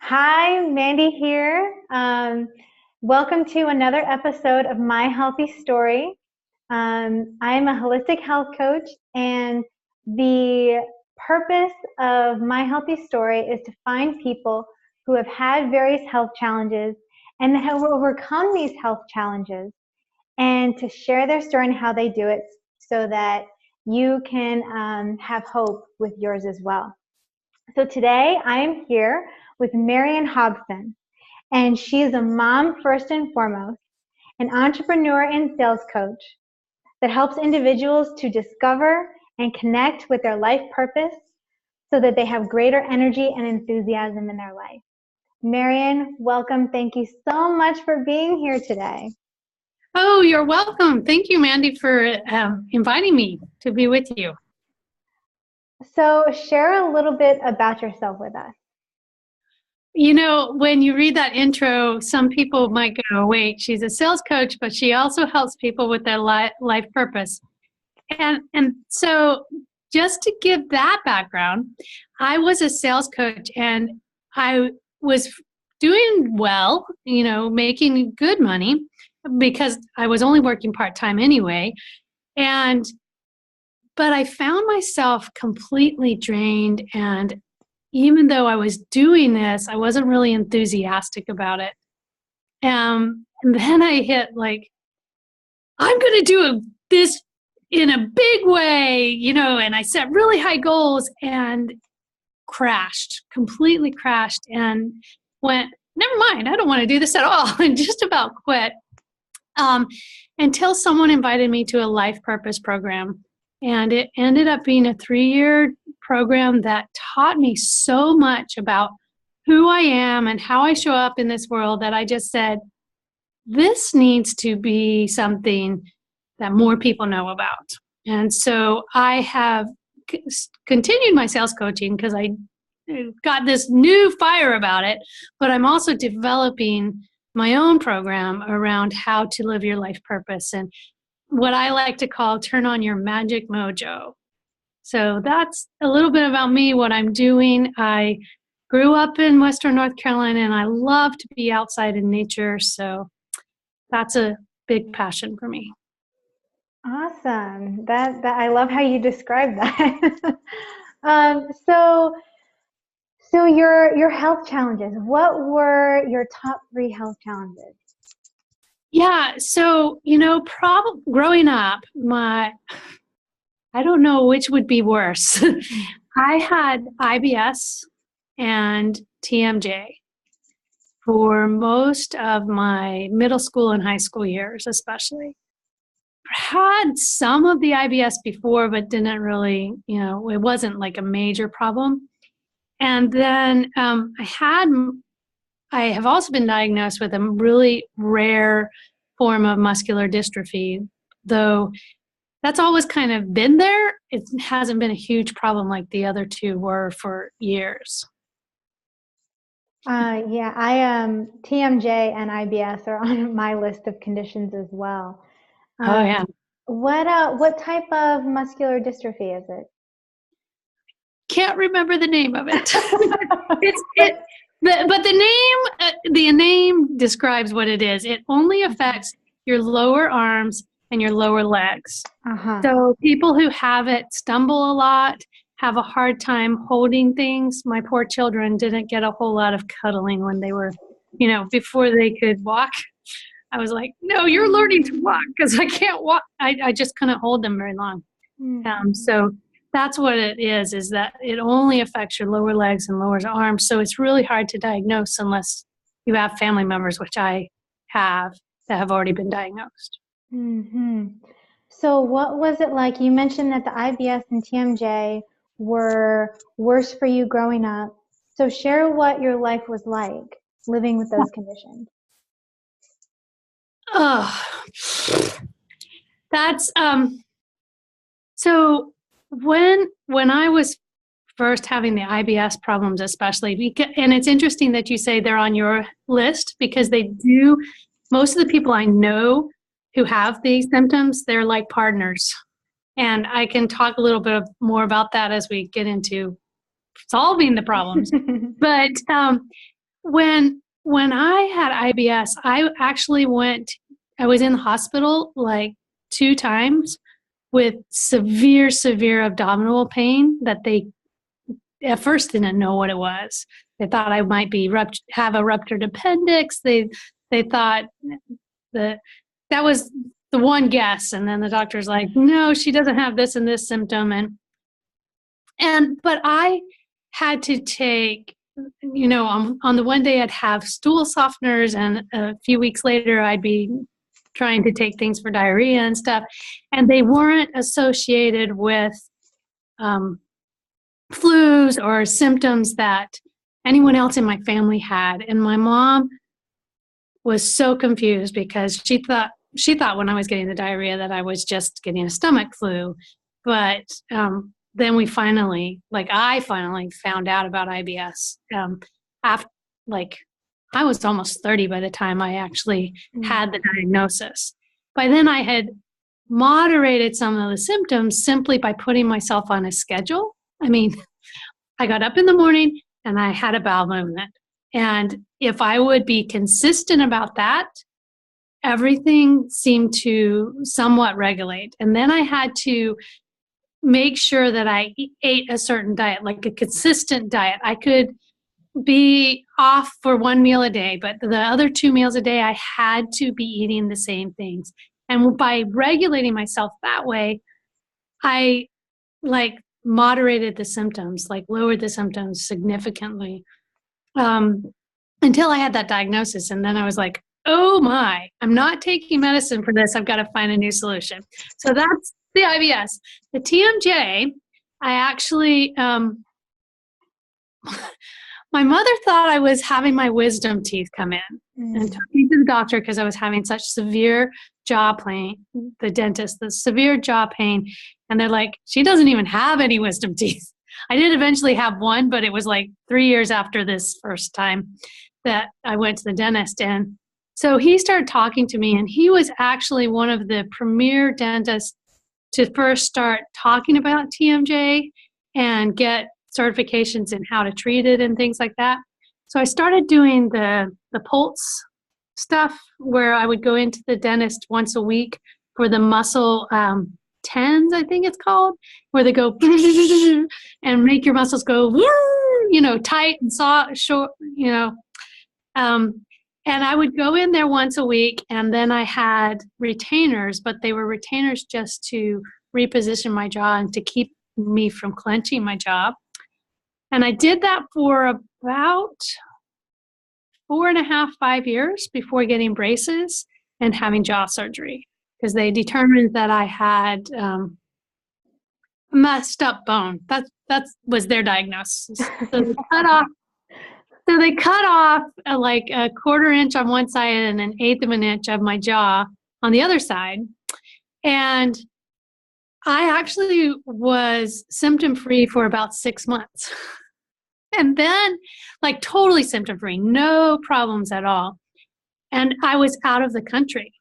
Hi, Mandy here. Welcome to another episode of My Healthy Story. I'm a holistic health coach, and the purpose of My Healthy Story is to find people who have had various health challenges and have overcome these health challenges, and to share their story and how they do it so that you can have hope with yours as well. So today I am here with Marian Hobson, and she is a mom first and foremost, an entrepreneur and sales coach that helps individuals to discover and connect with their life purpose so that they have greater energy and enthusiasm in their life. Marian, welcome. Thank you so much for being here today. Oh, you're welcome. Thank you, Mandy, for inviting me to be with you. So share a little bit about yourself with us. You know, when you read that intro, some people might go, wait, she's a sales coach, but she also helps people with their life purpose. And so just to give that background, I was a sales coach and I was doing well, making good money because I was only working part-time anyway. But I found myself completely drained, and even though I was doing this, I wasn't really enthusiastic about it. And then I hit I'm going to do this in a big way, and I set really high goals and completely crashed and went, never mind, I don't want to do this at all, and just about quit until someone invited me to a life purpose program. And it ended up being a 3-year program that taught me so much about who I am and how I show up in this world that I just said, this needs to be something that more people know about. And so I have continued my sales coaching because I got this new fire about it, but I'm also developing my own program around how to live your life purpose and what I like to call turn on your magic mojo. So that's a little bit about me, what I'm doing. I grew up in Western North Carolina and I love to be outside in nature. So that's a big passion for me. Awesome. That I love how you describe that. So your health challenges. What were your top 3 health challenges? Yeah, so growing up, I don't know which would be worse. I had IBS and TMJ for most of my middle school and high school years, especially. Had some of the IBS before, but didn't really, it wasn't like a major problem. And then I have also been diagnosed with a really rare form of muscular dystrophy, though that's always kind of been there. It hasn't been a huge problem like the other 2 were for years. Yeah, I TMJ and IBS are on my list of conditions as well. Oh yeah. What type of muscular dystrophy is it? Can't remember the name of it. But the name describes what it is. It only affects your lower arms and your lower legs. Uh-huh. So people who have it stumble a lot, have a hard time holding things. My poor children didn't get a whole lot of cuddling when they were, before they could walk. I was like, no, you're learning to walk because I can't walk. I just couldn't hold them very long. So that's what it is that it only affects your lower legs and lower arms. So it's really hard to diagnose unless you have family members, which I have, that have already been diagnosed. Mm-hmm. So what was it like? You mentioned that the IBS and TMJ were worse for you growing up. So share what your life was like living with those conditions. Oh, that's so when I was first having the IBS problems, especially, and it's interesting that you say they're on your list because they do. Most of the people I know who have these symptoms, they're like partners. And I can talk a little bit more about that as we get into solving the problems. But when I had IBS, I was in the hospital like 2 times with severe abdominal pain that they at first didn't know what it was. They thought I might have a ruptured appendix. They thought that was the one guess. And then the doctor's like, no, she doesn't have this and this symptom. But I had to take, on the one day I'd have stool softeners, and a few weeks later I'd be trying to take things for diarrhea and stuff. And they weren't associated with flus or symptoms that anyone else in my family had. And my mom was so confused because she thought when I was getting the diarrhea that I was just getting a stomach flu. But then I finally found out about IBS after, I was almost 30 by the time I actually had the diagnosis. By then I had moderated some of the symptoms simply by putting myself on a schedule. I mean, I got up in the morning and I had a bowel movement. And if I would be consistent about that, everything seemed to somewhat regulate. And then I had to make sure that I ate a certain diet, like a consistent diet. I could be off for one meal a day, but the other 2 meals a day, I had to be eating the same things. And by regulating myself that way, I moderated the symptoms, lowered the symptoms significantly until I had that diagnosis. And then I was like, oh my, I'm not taking medicine for this. I've got to find a new solution. So that's the IBS. The TMJ, I actually, my mother thought I was having my wisdom teeth come in and took me to the doctor because I was having such severe jaw pain, the dentist, the severe jaw pain. And they're like, she doesn't even have any wisdom teeth. I did eventually have one, but it was 3 years after this first time that I went to the dentist. And so he started talking to me, and he was actually one of the premier dentists to first start talking about TMJ and get certifications in how to treat it and things like that. So I started doing the pulse stuff where I would go into the dentist once a week for the muscle tens, I think it's called, where they go and make your muscles go, tight and short, and I would go in there once a week, and then I had retainers, but they were retainers just to reposition my jaw and to keep me from clenching my jaw. And I did that for about 4.5, 5 years before getting braces and having jaw surgery, because they determined that I had messed up bone. That was their diagnosis. So they cut off a 1/4 inch on one side and 1/8 of an inch of my jaw on the other side. And I actually was symptom-free for about 6 months. And then, totally symptom-free, no problems at all. And I was out of the country,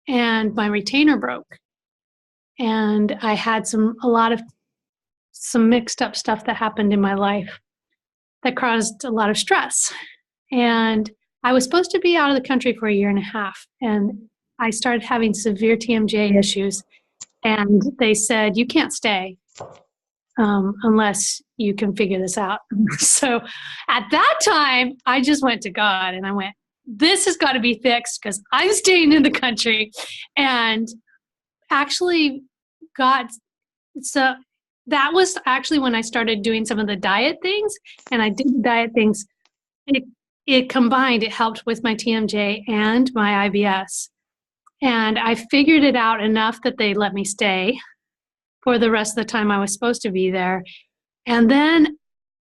and my retainer broke. And I had some mixed up stuff that happened in my life that caused a lot of stress. And I was supposed to be out of the country for 1.5 years. And I started having severe TMJ issues. And they said, you can't stay unless you can figure this out. So at that time, I just went to God and I went, this has got to be fixed because I'm staying in the country. And actually so that was actually when I started doing some of the diet things. And I did the diet things. It combined, it helped with my TMJ and my IBS. And I figured it out enough that they let me stay for the rest of the time I was supposed to be there. And then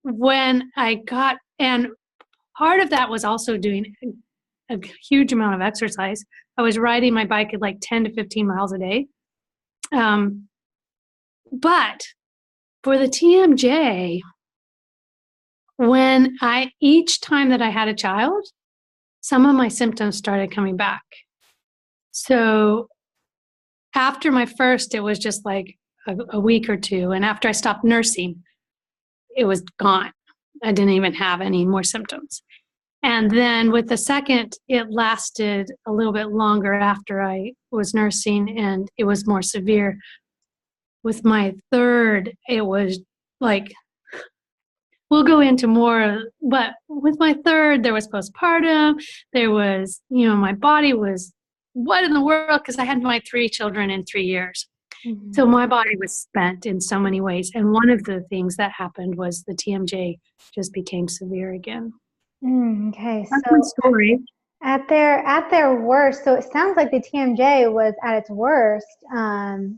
when and part of that was also doing a huge amount of exercise. I was riding my bike at 10 to 15 miles a day. But for the TMJ, each time that I had a child, some of my symptoms started coming back. So after my first, it was just a week or two. And after I stopped nursing, it was gone. I didn't even have any more symptoms. And then with the second, it lasted a little bit longer after I was nursing, and it was more severe. With my third, it was like, we'll go into more, but with my third, there was postpartum. There was, my body was, what in the world? Because I had my 3 children in 3 years. Mm-hmm. So my body was spent in so many ways. And one of the things that happened was the TMJ just became severe again. Okay, That's so my story. at their worst, so it sounds like the TMJ was at its worst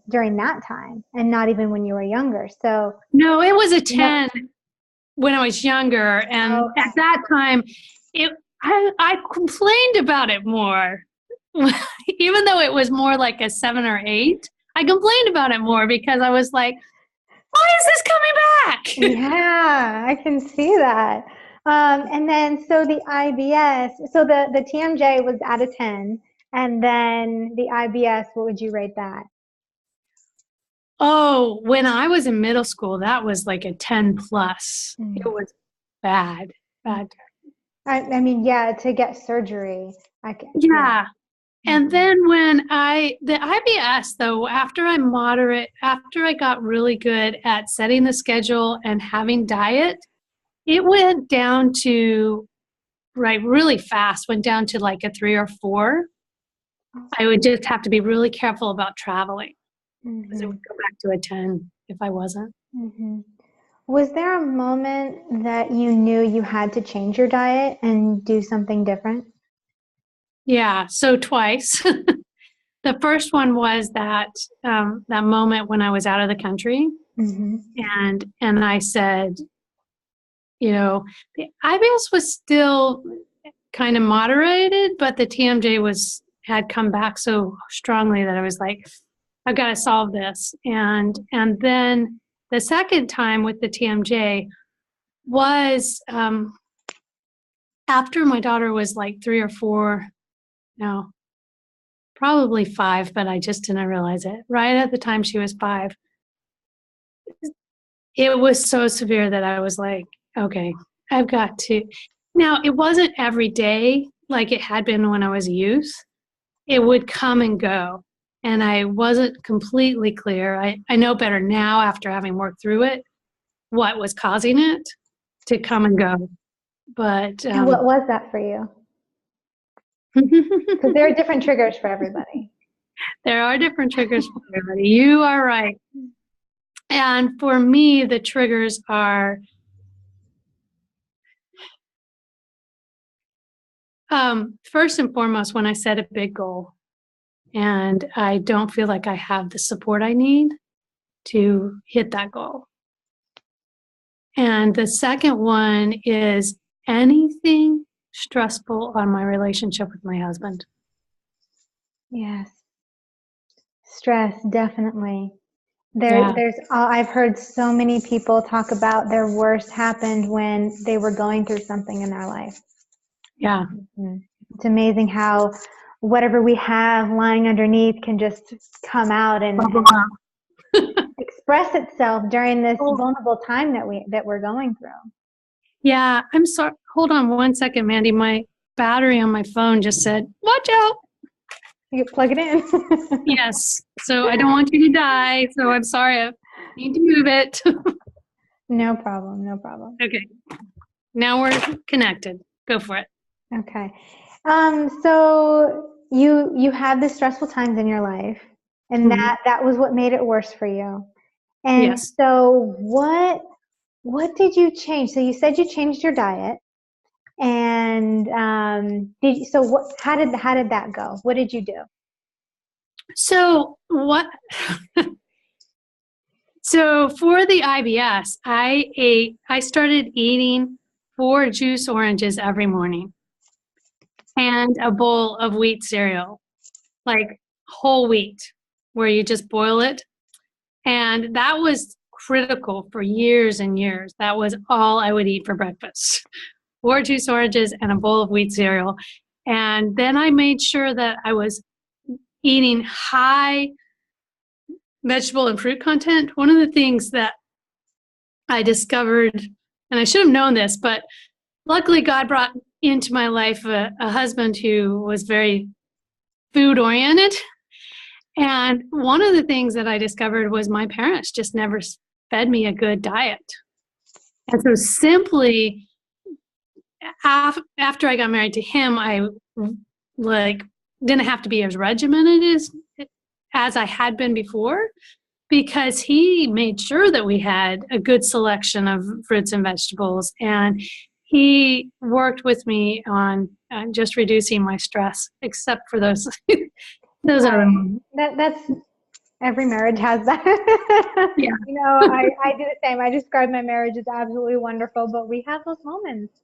during that time, and not even when you were younger. So No, it was a 10 when I was younger, and okay. at that time, I complained about it more, even though it was more like a 7 or 8. I complained about it more because I was like, why is this coming back? Yeah, I can see that. And then, so the IBS, so the TMJ was at a 10, and then the IBS, what would you rate that? Oh, when I was in middle school, that was like a 10 plus. It was bad. I mean, yeah, to get surgery. Yeah. And then the IBS though, after I got really good at setting the schedule and having diet, it went down to, really fast, went down to like a 3 or 4. I would just have to be really careful about traveling because it would go back to a 10 if I wasn't. Was there a moment that you knew you had to change your diet and do something different? Yeah, so twice. The first one was that moment when I was out of the country, and I said, the IBS was still kind of moderated, but the TMJ had come back so strongly that I was like, I've got to solve this. And then the second time with the TMJ was after my daughter was like 3 or 4, no, probably 5, but I just didn't realize it. Right at the time she was 5, it was so severe that I was like, okay, I've got to. Now, it wasn't every day like it had been when I was a youth. It would come and go. And I wasn't completely clear. I know better now after having worked through it, what was causing it to come and go. But And what was that for you? Because there are different triggers for everybody. There are different triggers for everybody. You are right. And for me, the triggers are first and foremost when I set a big goal and I don't feel like I have the support I need to hit that goal. And the second one is anything stressful on my relationship with my husband. Yes. Stress, definitely. I've heard so many people talk about their worst happened when they were going through something in their life. Yeah. It's amazing how whatever we have lying underneath can just come out and express itself during this vulnerable time that we're going through. Yeah, I'm sorry. Hold on 1 second, Mandy. My battery on my phone just said, watch out. You plug it in. Yes. So I don't want you to die. So I'm sorry. I need to move it. No problem. No problem. Okay. Now we're connected. Go for it. Okay. So you had the stressful times in your life, and that was what made it worse for you. And yes. So what did you change? So you said you changed your diet, and how did that go? What did you do? So So for the IBS, I started eating 4 juice oranges every morning and a bowl of wheat cereal, like whole wheat, where you just boil it. And that was critical for years and years. That was all I would eat for breakfast. 4 juice oranges and a bowl of wheat cereal. And then I made sure that I was eating high vegetable and fruit content. One of the things that I discovered, and I should have known this, but luckily God brought into my life a husband who was very food oriented. And one of the things that I discovered was my parents just never fed me a good diet. And so simply after I got married to him, I like didn't have to be as regimented as I had been before, because he made sure that we had a good selection of fruits and vegetables. And he worked with me on just reducing my stress, except for those those other moments. That's every marriage has that. Yeah. You know, I do the same. I describe my marriage as absolutely wonderful, but we have those moments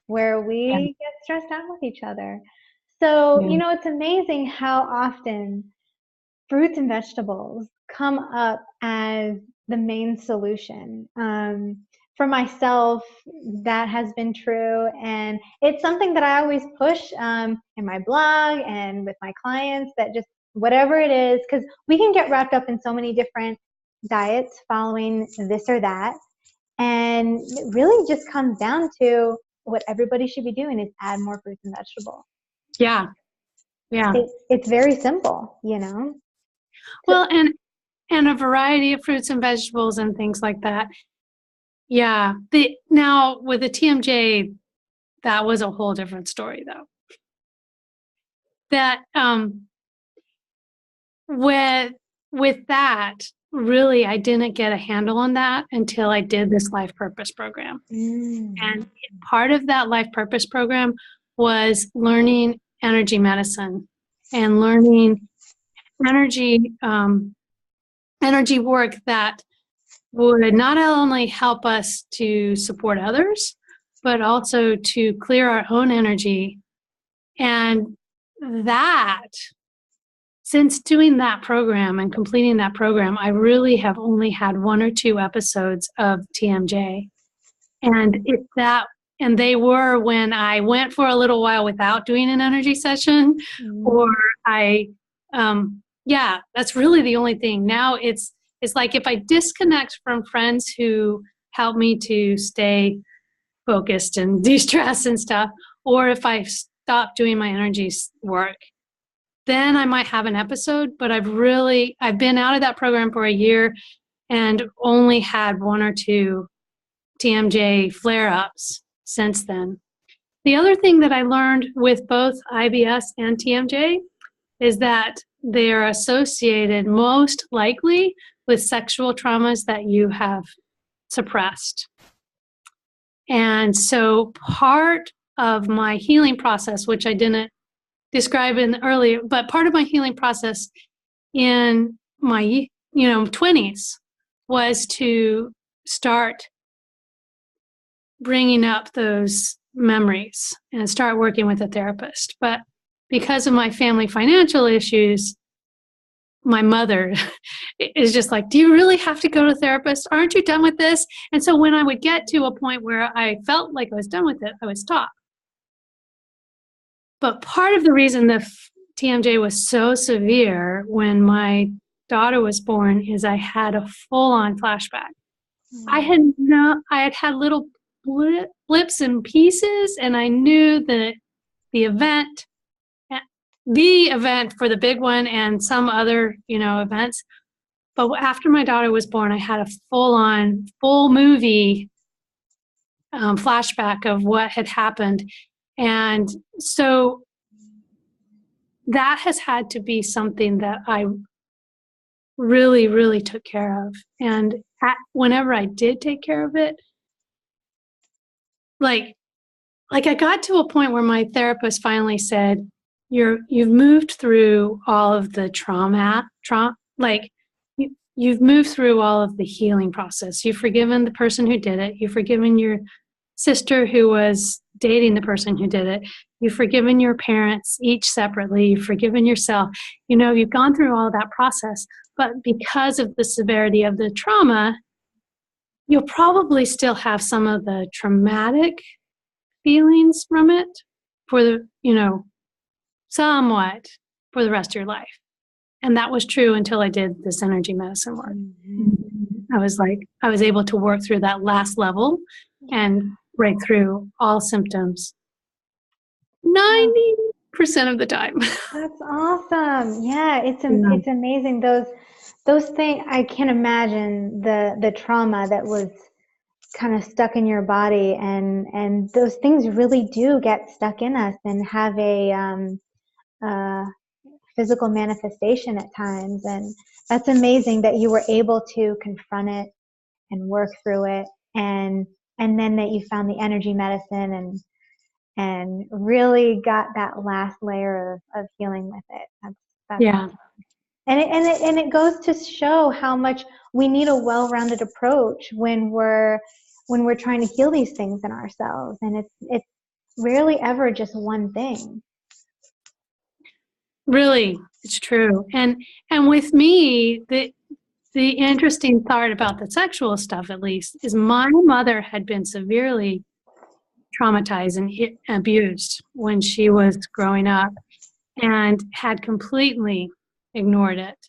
where we get stressed out with each other. So, Yeah. you know, it's amazing how often fruits and vegetables come up as the main solution. For myself, that has been true. And it's something that I always push in my blog and with my clients, that just whatever it is, because we can get wrapped up in so many different diets following this or that. And it really just comes down to what everybody should be doing is add more fruits and vegetables. Yeah. Yeah. It's very simple, you know? Well, and a variety of fruits and vegetables and things like that. Yeah. Now with the TMJ, that was a whole different story though. That with that, really I didn't get a handle on that until I did this life purpose program. And part of that life purpose program was learning energy medicine and learning energy work that would not only help us to support others, but also to clear our own energy. And that, since doing that program and completing that program, I really have only had 1 or 2 episodes of TMJ. And they were when I went for a little while without doing an energy session, or that's really the only thing. Now it's like if I disconnect from friends who help me to stay focused and de-stress and stuff, or if I stop doing my energy work, then I might have an episode. But I've been out of that program for a year and only had 1 or 2 TMJ flare-ups since then. The other thing that I learned with both IBS and TMJ is that they are associated most likely with sexual traumas that you have suppressed. And so part of my healing process, which I didn't describe in earlier, but part of my healing process in my 20s was to start bringing up those memories and start working with a therapist. But because of my family financial issues, my mother is just like, do you really have to go to a therapist? Aren't you done with this? And so when I would get to a point where I felt like I was done with it, I would stop. But part of the reason the TMJ was so severe when my daughter was born is I had a full-on flashback. I had had little blips and pieces, and I knew that the event for the big one and some other, events. But after my daughter was born, I had a full movie flashback of what had happened. And so that has had to be something that I really, really took care of. And whenever I did take care of it, like I got to a point where my therapist finally said, you've moved through all of the you've moved through all of the healing process. You've forgiven the person who did it. You've forgiven your sister who was dating the person who did it. You've forgiven your parents each separately. You've forgiven yourself. You've gone through all of that process. But because of the severity of the trauma, you'll probably still have some of the traumatic feelings from it somewhat for the rest of your life. And that was true until I did this energy medicine work. Mm-hmm. I was able to work through that last level and break through all symptoms. 90% of the time. That's awesome. Yeah, Yeah. it's amazing. Those things, I can't imagine the trauma that was kind of stuck in your body, and those things really do get stuck in us and have a uh, physical manifestation at times. And that's amazing that you were able to confront it and work through it, and then that you found the energy medicine and really got that last layer of healing with it. That's Yeah. awesome. And it goes to show how much we need a well-rounded approach when we're trying to heal these things in ourselves. And it's rarely ever just one thing. Really, it's true. And with me, the interesting part about the sexual stuff, at least, is my mother had been severely traumatized and abused when she was growing up, and had completely ignored it,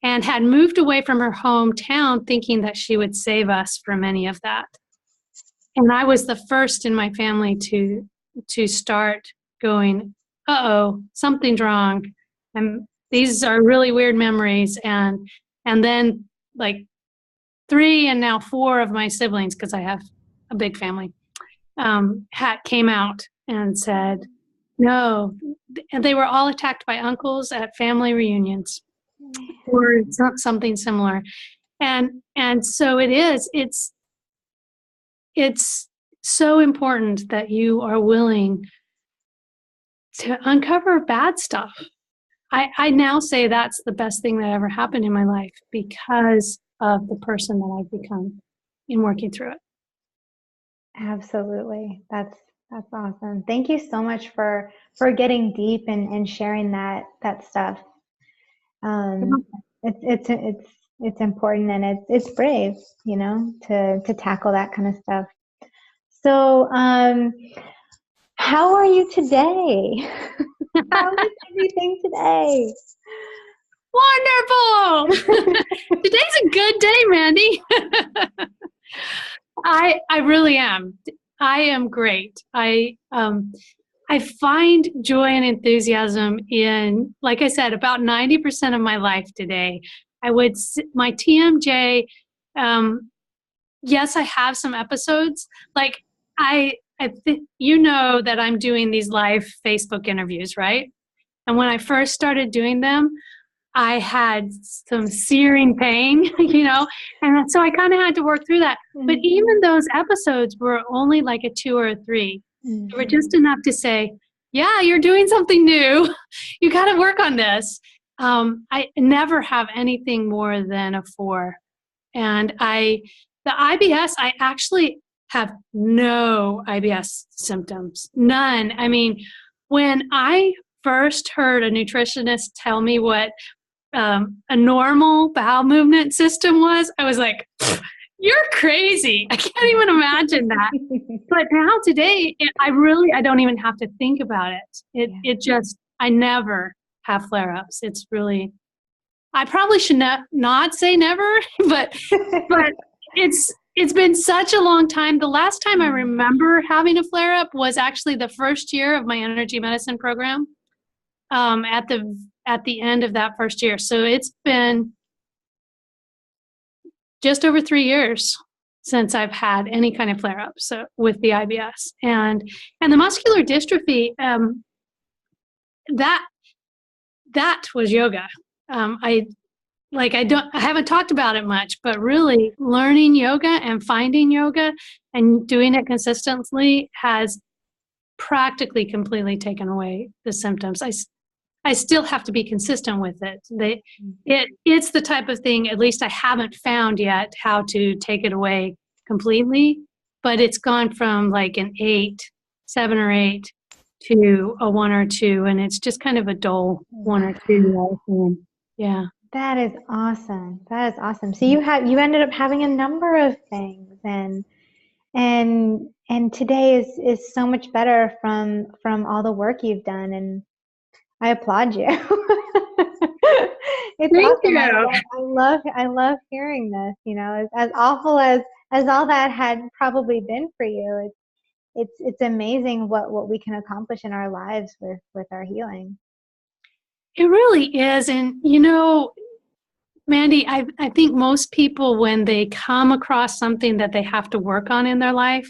and had moved away from her hometown thinking that she would save us from any of that. And I was the first in my family to start going, uh-oh, something's wrong. And these are really weird memories. And then like 3 and now 4 of my siblings, because I have a big family, came out and said, no. And they were all attacked by uncles at family reunions or something similar. And so it's so important that you are willing to uncover bad stuff. I now say that's the best thing that ever happened in my life because of the person that I've become in working through it. Absolutely. That's awesome. Thank you so much for getting deep and sharing that stuff. It's important, and it's brave, to tackle that kind of stuff. So, how are you today? How is everything today? Wonderful! Today's a good day, Mandy. I really am. I am great. I find joy and enthusiasm in, like I said, about 90% of my life today. My TMJ, yes, I have some episodes. Like you know that I'm doing these live Facebook interviews, right? And when I first started doing them, I had some searing pain, and so I kind of had to work through that. Mm-hmm. But even those episodes were only like a 2 or a 3. Mm-hmm. They were just enough to say, yeah, you're doing something new. You got to work on this. I never have anything more than a 4. And the IBS, I actually have no IBS symptoms, none. I mean, when I first heard a nutritionist tell me what a normal bowel movement system was, I was like, you're crazy. I can't even imagine that. But now today, I don't even have to think about it. I never have flare-ups. It's really, I probably should not say never, but it's been such a long time. The last time I remember having a flare-up was actually the first year of my energy medicine program. At the end of that first year. So it's been just over 3 years since I've had any kind of flare-up with the IBS. And the muscular dystrophy, that was yoga. I haven't talked about it much, but really learning yoga and finding yoga and doing it consistently has practically completely taken away the symptoms. I still have to be consistent with it. It's the type of thing, at least I haven't found yet how to take it away completely, but it's gone from like an 7 or 8 to a 1 or 2, and it's just kind of a dull 1 or 2. Yeah. That is awesome. That is awesome. So you ended up having a number of things, and today is so much better from all the work you've done, and I applaud you. It's Thank awesome. you. I love hearing this. As awful as all that had probably been for you, it's amazing what we can accomplish in our lives with our healing. It really is. And, Mandy, I think most people, when they come across something that they have to work on in their life,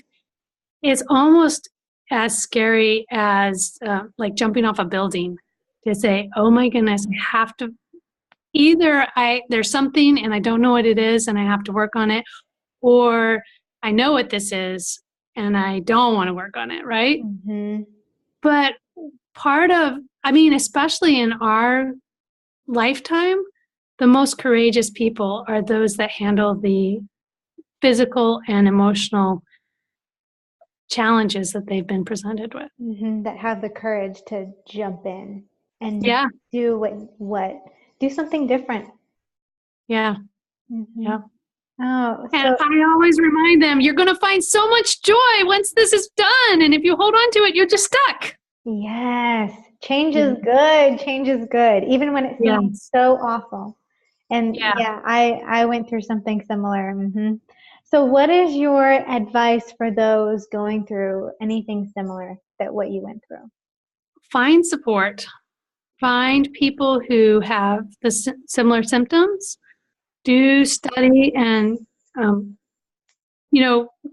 it's almost as scary as like jumping off a building, to say, oh my goodness, I have to, either there's something and I don't know what it is and I have to work on it, or I know what this is and I don't want to work on it, right? Mm-hmm. But especially in our lifetime, the most courageous people are those that handle the physical and emotional challenges that they've been presented with. Mm-hmm. That have the courage to jump in and Yeah. do something different. Yeah. Mm-hmm. Yeah. Oh, And so I always remind them, you're going to find so much joy once this is done. And if you hold on to it, you're just stuck. yes, change is good. Change is good, even when it seems Yes. so awful. And Yeah. yeah, I went through something similar. Mm-hmm. So what is your advice for those going through anything similar that what you went through? Find support. Find people who have the similar symptoms. Do study and,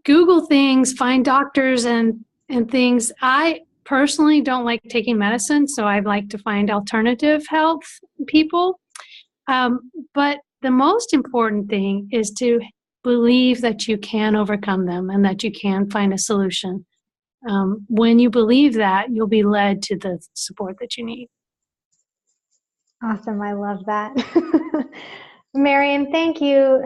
Google things, find doctors and things. I personally don't like taking medicine, so I like to find alternative health people. But the most important thing is to believe that you can overcome them and that you can find a solution. When you believe that, you'll be led to the support that you need. Awesome. I love that. Marian, thank you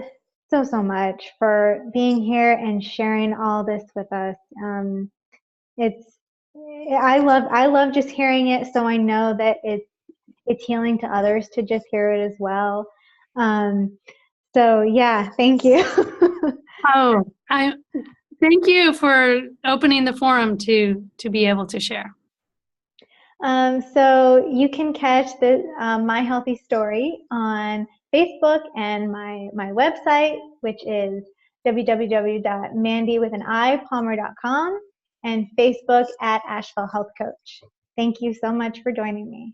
so much for being here and sharing all this with us. It's I love just hearing it, so I know that it's healing to others to just hear it as well. So yeah, thank you. Oh, I thank you for opening the forum to be able to share. So you can catch the My Healthy Story on Facebook and my website, which is www.mandywithanipalmer.com, and Facebook at Asheville Health Coach. Thank you so much for joining me.